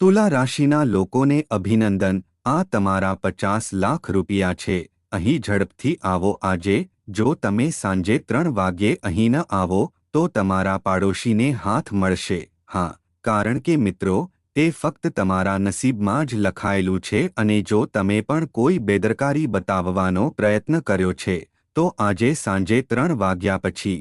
તુલા રાશિના લોકોને અભિનંદન, આ તમારા 50 લાખ રૂપિયા છે। અહીં ઝડપથી આવો આજે। જો તમે સાંજે 3 વાગ્યે અહીં ન આવો તો તમારા પાડોશીને હાથ મળશે। હા, કારણ કે મિત્રો, તે ફક્ત તમારા નસીબમાં જ લખાયેલું છે અને જો તમે પણ કોઈ બેદરકારી બતાવવાનો પ્રયત્ન કર્યો છે તો આજે સાંજે 3 વાગ્યા પછી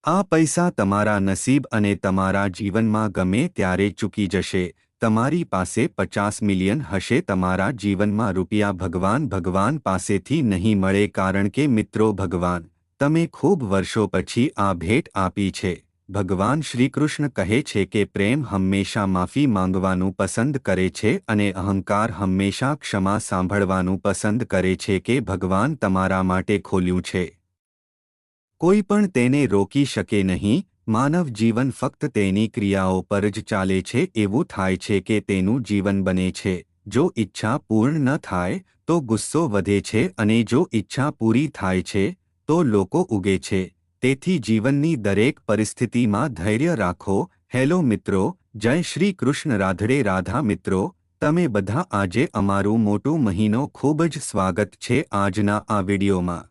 આ પૈસા તમારા નસીબ અને તમારા જીવનમાં ગમે ત્યારે ચૂકી જશે। તમારી પાસે 50 મિલિયન હશે, તમારા જીવનમાં રૂપિયા ભગવાન પાસેથી નહીં મળે, કારણ કે મિત્રો ભગવાન તમે ખૂબ વર્ષો પછી આ ભેટ આપી છે। ભગવાન શ્રીકૃષ્ણ કહે છે કે પ્રેમ હંમેશા માફી માંગવાનું પસંદ કરે છે અને અહંકાર હંમેશા ક્ષમા સાંભળવાનું પસંદ કરે છે કે ભગવાન તમારા માટે ખોલ્યું છે। કોઈ પણ તેને રોકી શકે નહીં। માનવ જીવન ફક્ત તેની ક્રિયાઓ પર જ ચાલે છે। એવું થાય છે કે તેનું જીવન બને છે। જો ઈચ્છા પૂર્ણ ન થાય તો ગુસ્સો વધે છે અને જો ઈચ્છા પૂરી થાય છે તો લોકો ઉગે છે। તેથી જીવનની દરેક પરિસ્થિતિમાં ધૈર્ય રાખો। હેલો મિત્રો, જય શ્રી કૃષ્ણ, રાધે રાધા। મિત્રો, તમે બધા આજે અમારું મોટું મહિનો ખૂબ જ સ્વાગત છે આજના આ વિડીયોમાં।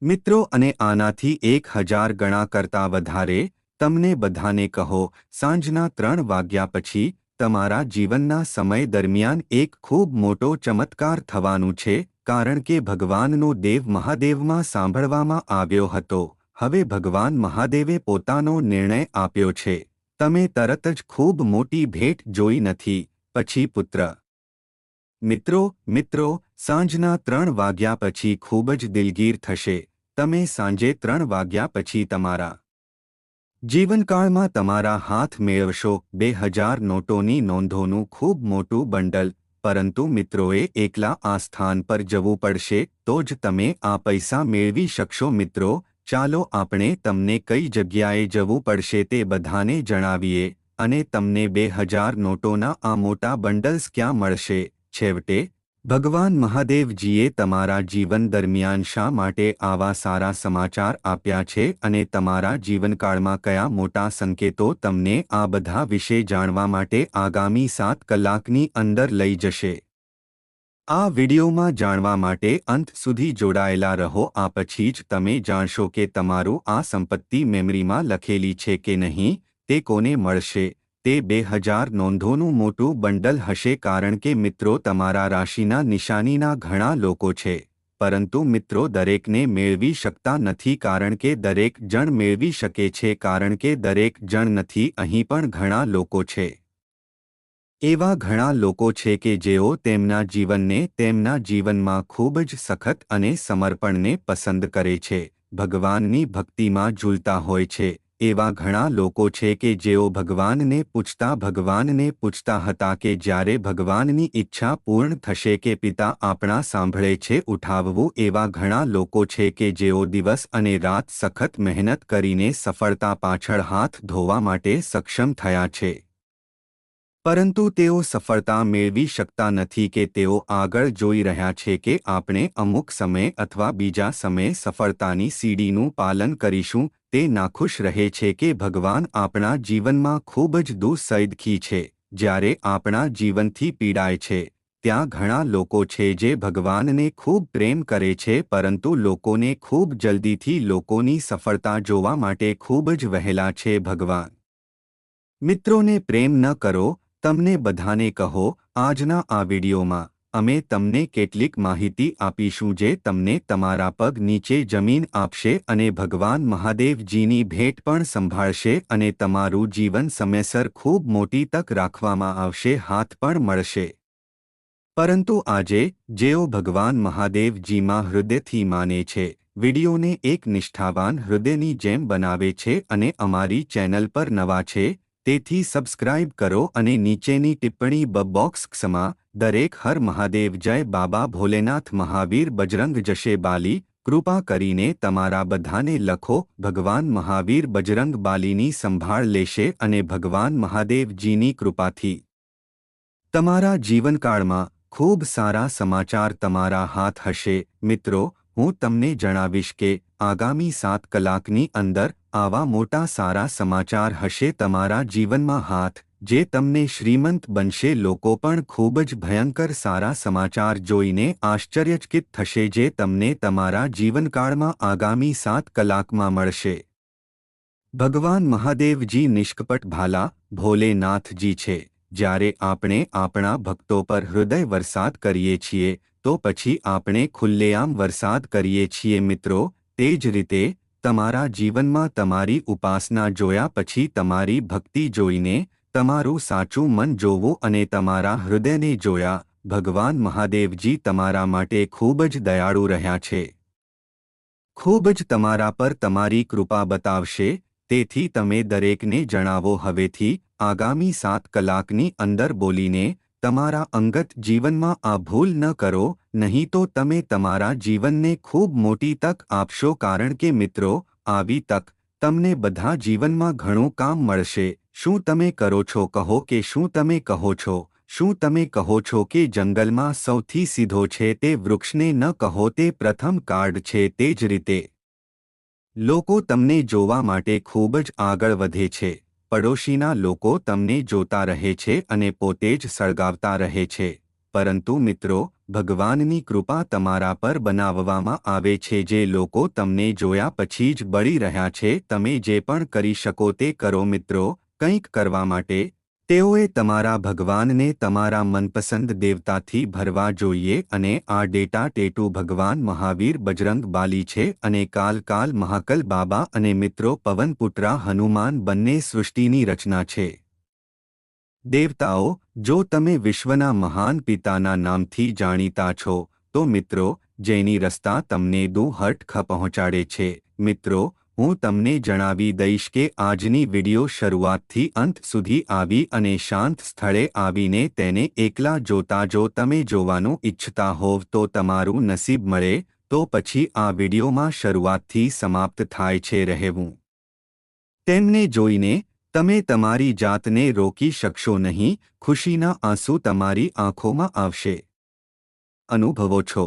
મિત્રો, અને આનાથી 1000 ગણા કરતાં વધારે તમને બધાને કહો, સાંજના 3 વાગ્યા પછી તમારા જીવનના સમય દરમિયાન એક ખૂબ મોટો ચમત્કાર થવાનું છે, કારણ કે ભગવાનનો દેવ મહાદેવમાં સાંભળવામાં આવ્યો હતો। હવે ભગવાન મહાદેવે પોતાનો નિર્ણય આપ્યો છે। તમે તરત જ ખૂબ મોટી ભેટ જોઈ નથી, પછી પુત્ર। મિત્રો, સાંજના 3 વાગ્યા પછી ખૂબ જ દિલગીર થશે। તમે સાંજે 3 વાગ્યા પછી તમારા જીવનકાળમાં તમારા હાથ મેળવશો 2000 નોટોની નોંધોનું ખૂબ મોટું બંડલ। પરંતુ મિત્રોએ એકલા આ સ્થાન પર જવું પડશે તો જ તમે આ પૈસા મેળવી શકશો। મિત્રો, ચાલો આપણે તમને કઈ જગ્યાએ જવું પડશે તે બધાને જણાવીએ અને તમને 2000 નોટોના આ મોટા બંડલ્સ ક્યાં મળશે। છેવટે ભગવાન મહાદેવજીએ તમારા જીવન દરમિયાન શા માટે આવા સારા સમાચાર આપ્યા છે અને તમારા જીવનકાળમાં કયા મોટા સંકેતો તમને આ બધા વિશે જાણવા માટે આગામી 7 કલાકની અંદર લઈ જશે। આ વિડીયોમાં જાણવા માટે અંત સુધી જોડાયેલા રહો। આ પછી જ તમે જાણશો કે તમારું આ સંપત્તિ મેમરીમાં લખેલી છે કે નહીં, તે કોને મળશે। તે 2000 નોંધોનું મોટું બંડલ હશે, કારણ કે મિત્રો તમારા રાશિના નિશાનીના ઘણા લોકો છે, પરંતુ મિત્રો દરેકને મેળવી શકતા નથી, કારણ કે દરેક જણ મેળવી શકે છે, કારણ કે દરેક જણ નથી। અહીં પણ ઘણા લોકો છે, એવા ઘણા લોકો છે કે જેઓ તેમના જીવનને તેમના જીવનમાં ખૂબ જ સખત અને સમર્પણને પસંદ કરે છે, ભગવાનની ભક્તિમાં ઝૂલતા હોય છે। એવા ઘણા લોકો છે કે જેઓ ભગવાનને પૂછતા હતા કે જ્યારે ભગવાનની ઈચ્છા પૂર્ણ થશે કે પિતા આપણા સાંભળે છે ઉઠાવવું। એવા ઘણા લોકો છે કે જેઓ દિવસ અને રાત સખત મહેનત કરીને સફળતા પાછળ હાથ ધોવા માટે સક્ષમ થયા છે, પરંતુ તેઓ સફળતા મેળવી શકતા નથી કે તેઓ આગળ જોઈ રહ્યા છે કે આપણે અમુક સમય અથવા બીજા સમયે સફળતાની સીડીનું પાલન કરીશું। તે નાખુશ રહે છે કે ભગવાન આપણા જીવનમાં ખૂબ જ દુઃસૈદખી છે। જ્યારે આપણા જીવનથી પીડાય છે ત્યાં ઘણા લોકો છે જે ભગવાનને ખૂબ પ્રેમ કરે છે, પરંતુ લોકોને ખૂબ જલ્દીથી લોકોની સફળતા જોવા માટે ખૂબ જ વહેલા છે। ભગવાન મિત્રોને પ્રેમ ન કરો। તમને બધાને કહો, આજના આ વિડીયોમાં અમે તમને કેટલીક માહિતી આપીશું જે તમને તમારા પગ નીચે જમીન આપશે અને ભગવાન મહાદેવજીની ભેટ પણ સંભાળશે અને તમારું જીવન સમયસર ખૂબ મોટી તક રાખવામાં આવશે, હાથ પણ મળશે। પરંતુ આજે જેઓ ભગવાન મહાદેવજીમાં હૃદયથી માને છે, વિડીયોને એક નિષ્ઠાવાન હૃદયની જેમ બનાવે છે અને અમારી ચેનલ પર નવા છે તેથી સબસ્ક્રાઇબ કરો અને નીચેની ટિપ્પણી બોક્સ માં દરેક હર મહાદેવ, જય બાબા ભોલેનાથ, મહાવીર, બજરંગ, જશે બાલી, કૃપા કરીને તમારા બધાને લખો। ભગવાન મહાવીર બજરંગ બાલીની સંભાળ લેશે અને ભગવાન મહાદેવજીની કૃપાથી તમારા જીવનકાળમાં ખૂબ સારા સમાચાર તમારા હાથ હશે। મિત્રો, હું તમને જણાવીશ કે આગામી 7 કલાકની અંદર આવા મોટા સારા સમાચાર હશે તમારા જીવનમાં હાથ। જે તમને શ્રીમંત બનશે. લોકો પણ ખૂબ જ ભયંકર સારા સમાચાર જોઈને આશ્ચર્યચકિત થશે જે તમને તમારા જીવનકાળમાં આગામી 7 કલાકમાં મળશે. ભગવાન મહાદેવજી નિષ્કપટ ભાલા ભોલેનાથજી છે. જ્યારે આપણે આપણા ભક્તો પર હૃદય વરસાદ કરીએ છીએ તો પછી આપણે ખુલ્લેઆમ વરસાદ કરીએ છીએ. મિત્રો, તે જ રીતે તમારા જીવનમાં તમારી ઉપાસના જોયા પછી તમારી ભક્તિ જોઈને તમારું સાચું મન જોવું અને તમારા હૃદયને જોયા ભગવાન મહાદેવજી તમારા માટે ખૂબ જ દયાળુ રહ્યા છે. ખૂબ જ તમારા પર તમારી કૃપા બતાવશે. તેથી તમે દરેકને જણાવો હવેથી આગામી 7 કલાકની અંદર બોલીને તમારા અંગત જીવનમાં આ ભૂલ ન કરો, નહીં તો તમે તમારા જીવનને ખૂબ મોટી તક આપશો. કારણ કે મિત્રો, આવી તક તમને બધા જીવનમાં ઘણું કામ મળશે. શું તમે કરો છો કહો કે શું તમે કહો છો? શું તમે કહો છો કે જંગલમાં સૌથી સીધો છે તે વૃક્ષને ન કહો તે પ્રથમ કાર્ડ છે? તે જ રીતે લોકો તમને જોવા માટે ખૂબ જ આગળ વધે છે. પડોશીના લોકો તમને જોતા રહે છે અને પોતે જ સળગાવતા રહે છે. પરંતુ મિત્રો, ભગવાનની કૃપા તમારા પર બનાવવામાં આવે છે. જે લોકો તમને જોયા પછી જ બળી રહ્યા છે, તમે જે પણ કરી શકો તે કરો. મિત્રો, કંઈક કરવા માટે તેઓએ તમારા ભગવાનને તમારા મનપસંદ દેવતાથી ભરવા જોઈએ અને આ ડેટા ટેટુ ભગવાન મહાવીર બજરંગ બાલી છે અને કાલ મહાકલ બાબા અને મિત્રો પવનપુત્રા હનુમાન બંને સૃષ્ટિની રચના છે. દેવતાઓ, જો તમે વિશ્વના મહાન પિતાના નામથી જાણીતા છો તો મિત્રો, જેની રસ્તા તમને દુઃખ પહોંચાડે છે. મિત્રો, હું તમને જણાવી દઈશ કે આજની વિડિયો શરૂઆતથી અંત સુધી આવી અને શાંત સ્થળે આવીને તેને એકલા જોતા જો તમે જોવાનું ઈચ્છતા હોવ તો તમારું નસીબ મળે. તો પછી આ વિડિયોમાં શરૂઆતથી સમાપ્ત થાય છે રહેવું. તેમને જોઈને તમે તમારી જાતને રોકી શકશો નહીં. ખુશીના આંસુ તમારી આંખોમાં આવશે. અનુભવો છો?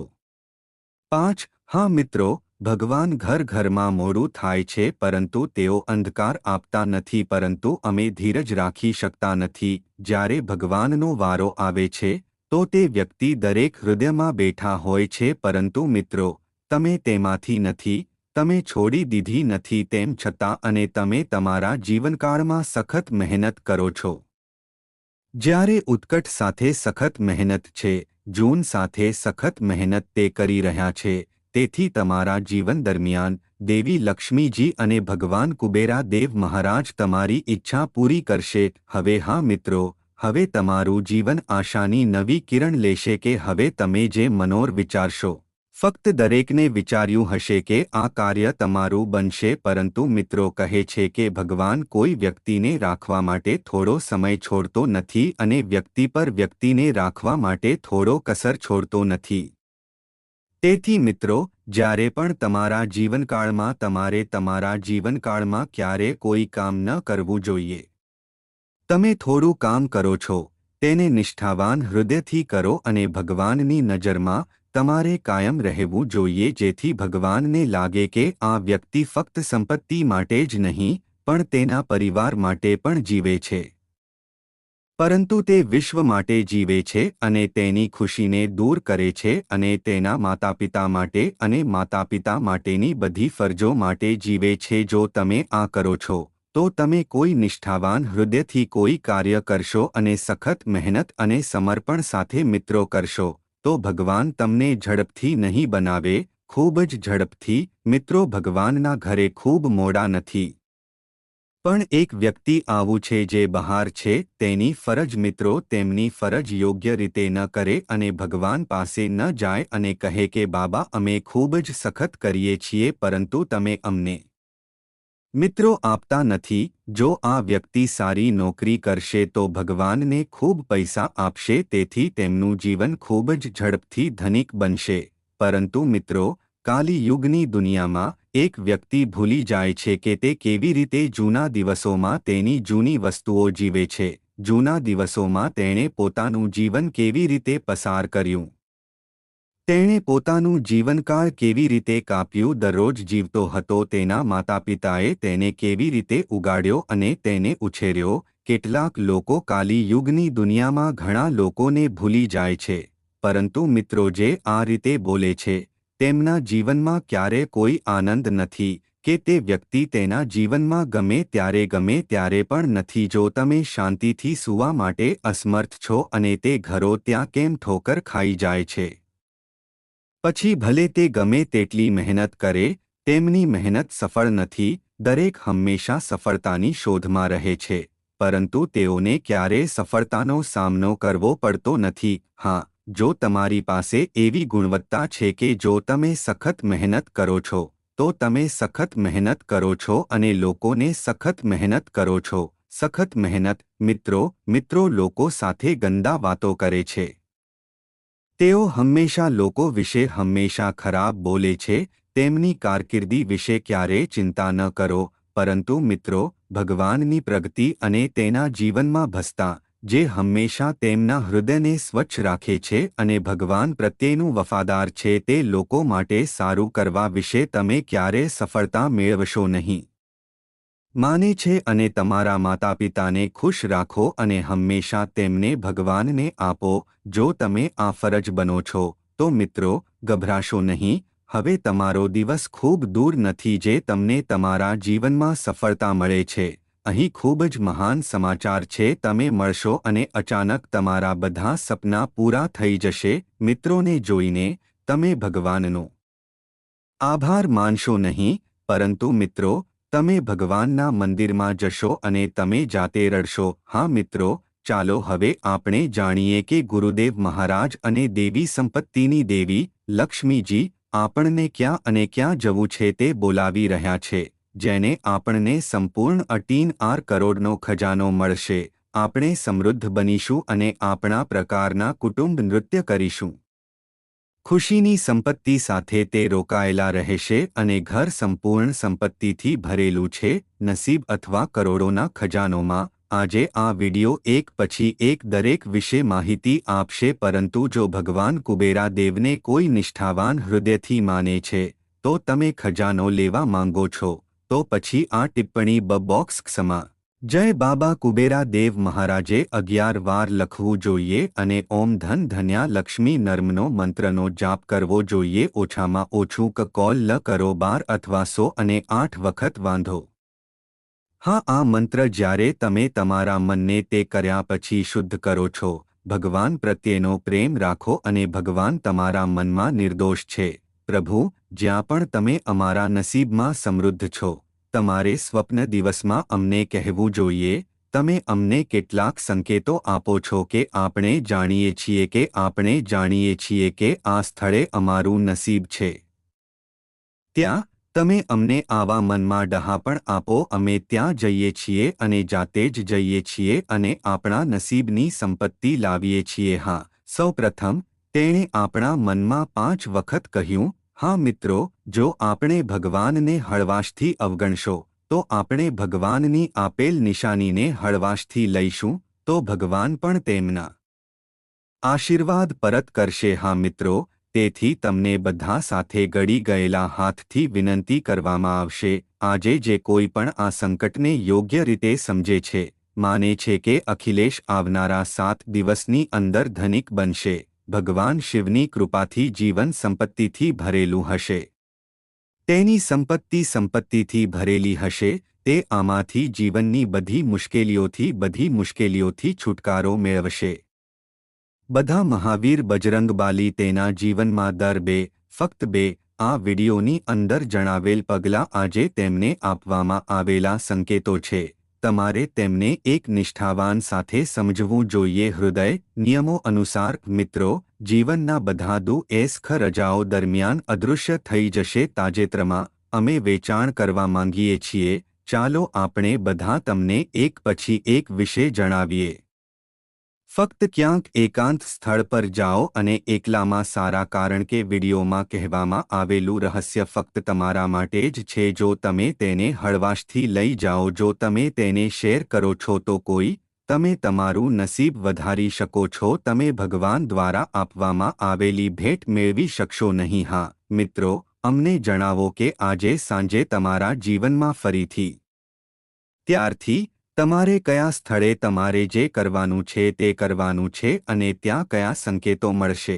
5. હા મિત્રો, ભગવાન ઘરમાં મોડું થાય છે પરંતુ તેઓ અંધકાર આપતા નથી. પરંતુ અમે ધીરજ રાખી શકતા નથી. જ્યારે ભગવાનનો વારો આવે છે તો તે વ્યક્તિ દરેક હૃદયમાં બેઠા હોય છે. પરંતુ મિત્રો, તમે તેમાંથી નથી. તમે છોડી દીધી નથી. તેમ છતાં અને તમે તમારા જીવનકાળમાં સખત મહેનત કરો છો. જ્યારે ઉત્કટ સાથે સખત મહેનત છે, જૂન સાથે સખત મહેનત તે કરી રહ્યા છે. તેથી તમારા જીવન દરમિયાન દેવી લક્ષ્મીજી અને ભગવાન કુબેરા દેવ મહારાજ તમારી ઈચ્છા પૂરી કરશે. હવે હા મિત્રો, હવે તમારું જીવન આશાની નવી કિરણ લેશે કે હવે તમે જે મનોર વિચારશો. ફક્ત દરેકને વિચાર્યું હશે કે આ કાર્ય તમારું બનશે. પરંતુ મિત્રો કહે છે કે ભગવાન કોઈ વ્યક્તિને રાખવા માટે થોડો સમય છોડતો નથી અને વ્યક્તિ પર વ્યક્તિને રાખવા માટે થોડો કસર છોડતો નથી. તેથી મિત્રો, જ્યારે પણ તમારા જીવનકાળમાં તમારે તમારા જીવનકાળમાં ક્યારે કોઈ કામ ન કરવું જોઈએ. તમે થોડું કામ કરો છો, તેને નિષ્ઠાવાન હૃદયથી કરો અને ભગવાનની નજરમાં તમારે કાયમ રહેવું જોઈએ જેથી ભગવાનને લાગે કે આ વ્યક્તિ ફક્ત સંપત્તિ માટે જ નહીં પણ તેના પરિવાર માટે પણ જીવે છે. પરંતુ તે વિશ્વ માટે જીવે છે અને તેની ખુશીને દૂર કરે છે અને તેના માતાપિતા માટે અને માતાપિતા માટેની બધી ફરજો માટે જીવે છે. જો તમે આ કરો છો તો તમે કોઈ નિષ્ઠાવાન હૃદયથી કોઈ કાર્ય કરશો અને સખત મહેનત અને સમર્પણ સાથે મિત્રો કરશો તો ભગવાન તમને ઝડપથી નહીં બનાવે, ખૂબ જ ઝડપથી. મિત્રો, ભગવાનના ઘરે ખૂબ મોડા નથી. પણ એક વ્યક્તિ આવું છે જે બહાર છે. તેની ફરજ મિત્રો તેમની ફરજ યોગ્ય રીતે ન કરે અને ભગવાન પાસે ન જાય અને કહે કે બાબા અમે ખૂબ જ સખત કરીએ છીએ પરંતુ તમે અમને મિત્રો આપતા નથી. જો આ વ્યક્તિ સારી નોકરી કરશે તો ભગવાનને ખૂબ પૈસા આપશે તેથી તેમનું જીવન ખૂબ જ ઝડપથી ધનિક બનશે. પરંતુ મિત્રો, કાલી યુગની દુનિયામાં એક વ્યક્તિ ભૂલી જાય છે કે તે કેવી રીતે જૂના દિવસોમાં તેની જૂની વસ્તુઓ જીવે છે. જૂના દિવસોમાં તેણે પોતાનું જીવન કેવી રીતે પસાર કર્યું, તેણે પોતાનું જીવનકાળ કેવી રીતે કાપ્યું. દરરોજ જીવતો હતો. તેના માતાપિતાએ તેને કેવી રીતે ઉગાડ્યો અને તેને ઉછેર્યો, કેટલાક લોકો કાલી યુગની દુનિયામાં ઘણા લોકોને ભૂલી જાય છે, પરંતુ મિત્રો જે આ રીતે બોલે છે તેમના જીવનમાં ક્યારે કોઈ આનંદ નથી કે તે વ્યક્તિ તેના જીવનમાં ગમે ત્યારે પણ નથી. જો તમે શાંતિથી સૂવા માટે અસમર્થ છો અને તે ઘરો ત્યાં કેમ ઠોકર ખાઈ જાય છે, પછી ભલે તે ગમે તેટલી મહેનત કરે, તેમની મહેનત સફળ નથી. દરેક હંમેશા સફળતાની શોધમાં રહે છે, પરંતુ તેઓને ક્યારેય સફળતાનો સામનો કરવો પડતો નથી. હા, જો તમારી પાસે એવી ગુણવત્તા છે કે જો તમે સખત મહેનત કરો છો, તો તમે સખત મહેનત કરો છો અને લોકોને સખત મહેનત કરો છો. સખત મહેનત. મિત્રો લોકો સાથે ગંદા વાતો કરે છે. તેઓ હંમેશા લોકો વિશે હંમેશા ખરાબ બોલે છે. તેમની કારકિર્દી વિશે ક્યારેય ચિંતા ન કરો, પરંતુ મિત્રો, ભગવાનની પ્રગતિ અને તેના જીવનમાં ભસતા, જે હંમેશા તેમના હૃદયને સ્વચ્છ રાખે છે અને ભગવાન પ્રત્યેનું વફાદાર છે, તે લોકો માટે સારું કરવા વિશે તમે ક્યારેય સફળતા મેળવશો નહીં. માને છે અને તમારા માતાપિતાને ખુશ રાખો અને હંમેશા તેમને ભગવાનને આપો. જો તમે આ ફરજ બનો છો, તો મિત્રો, ગભરાશો નહીં. હવે તમારો દિવસ ખૂબ દૂર નથી જે તમને તમારા જીવનમાં સફળતા મળે છે. અહીં ખૂબ જ મહાન સમાચાર છે. તમે મળશો અને અચાનક તમારા બધા સપના પૂરા થઈ જશે. મિત્રોને જોઈને તમે ભગવાનનો આભાર માનશો નહીં, પરંતુ મિત્રો, તમે ભગવાનના મંદિરમાં જશો અને તમે જાતે રડશો. હા મિત્રો, ચાલો હવે આપણે જાણીએ કે ગુરુદેવ મહારાજ અને દેવી સંપત્તિની દેવી લક્ષ્મીજી આપણને ક્યાં અને ક્યાં જવું છે તે બોલાવી રહ્યા છે, જેને આપણને સંપૂર્ણ 18 કરોડનો ખજાનો મળશે. આપણે સમૃદ્ધ બનીશું અને આપણા પ્રકારના કુટુંબ નૃત્ય કરીશું. ખુશીની સંપત્તિ સાથે તે રોકાયેલા રહેશે અને ઘર સંપૂર્ણ સંપત્તિથી ભરેલું છે. નસીબ અથવા કરોડોના ખજાનોમાં આજે આ વિડિયો એક પછી એક દરેક વિશે માહિતી આપશે, પરંતુ જો ભગવાન કુબેરા દેવને કોઈ નિષ્ઠાવાન હૃદયથી માને છે, તો તમે ખજાનો લેવા માંગો છો, તો પછી આ ટિપ્પણી બોક્સ ક્ષમા જય બાબા કુબેરા દેવ મહારાજે 11 વાર લખવું જોઈએ અને ઓમ ધન ધન્યા લક્ષ્મી નર્મનો મંત્રનો જાપ કરવો જોઈએ. ઓછામાં ઓછું કોલ લ કરો 12 અથવા 100 અને 8 વખત વાંધો. હા, આ મંત્ર જ્યારે તમે તમારા મનને તે કર્યા પછી શુદ્ધ કરો છો, ભગવાન પ્રત્યેનો પ્રેમ રાખો અને ભગવાન તમારા મનમાં નિર્દોષ છે. પ્રભુ, જ્યાં પણ તમે અમારા નસીબમાં સમૃદ્ધ છો, તમારે સ્વપ્ન દિવસમાં અમને કહેવું જોઈએ. તમે અમને કેટલાક સંકેતો આપો છો કે આપણે જાણીએ છીએ કે આ સ્થળે અમારું નસીબ છે. ત્યાં તમે અમને આવા મનમાં ડહાપણ આપો. અમે ત્યાં જઈએ છીએ અને જાતે જ જઈએ છીએ અને આપણા નસીબની સંપત્તિ લાવીએ છીએ. હા, સૌ પ્રથમ તેણે આપણા મનમાં 5 વખત કહ્યું. હા મિત્રો, જો આપણે ભગવાનને હળવાશથી અવગણશો, તો આપણે ભગવાનની આપેલ નિશાનીને હળવાશથી લઈશું, તો ભગવાન પણ તેમના આશીર્વાદ પરત કરશે. હા મિત્રો, તેથી તમને બધા સાથે ગળી ગયેલા હાથથી વિનંતી કરવામાં આવશે. આજે જે કોઈ પણ આ સંકટને યોગ્ય રીતે સમજે છે, માને છે કે અખિલેશ આવનારા 7 દિવસની અંદર ધનિક બનશે. ભગવાન શિવની કૃપાથી જીવન સંપત્તિથી ભરેલું હશે. તેની સંપત્તિથી ભરેલી હશે. તે આમાંથી જીવનની બધી મુશ્કેલીઓથી છુટકારો મેળવશે. બધા મહાવીર બજરંગબાલી તેના જીવનમાં ફક્ત 2 આ વિડિયોની અંદર જણાવેલ પગલાં આજે તેમને આપવામાં આવેલા સંકેતો છે. તમારે તેમને એક નિષ્ઠાવાન સાથે સમજવું જોઈએ. હૃદય નિયમો અનુસાર મિત્રો, જીવનના બધા દુઃખ રજાઓ દરમિયાન અદૃશ્ય થઈ જશે. તાજેતરમાં અમે વેચાણ કરવા માંગીએ છીએ. ચાલો આપણે બધા તમને એક પછી એક વિશે જણાવીએ. ફક્ત ક્યાંક એકાંત સ્થળ પર જાઓ અને એકલામાં સારા, કારણ કે વિડિયોમાં કહેવામાં આવેલું રહસ્ય ફક્ત તમારા માટે જ છે. જો તમે તેને હળવાશથી લઈ જાઓ, જો તમે તેને શેર કરો છો, તો તમે તમારું નસીબ વધારી શકો છો. તમે ભગવાન દ્વારા આપવામાં આવેલી ભેટ મેળવી શકશો નહીં. હા મિત્રો, અમને જણાવો કે આજે સાંજે તમારા જીવનમાં ફરીથી ત્યારથી તમારે કયા સ્થળે તમારે જે કરવાનું છે તે કરવાનું છે અને ત્યાં કયા સંકેતો મળશે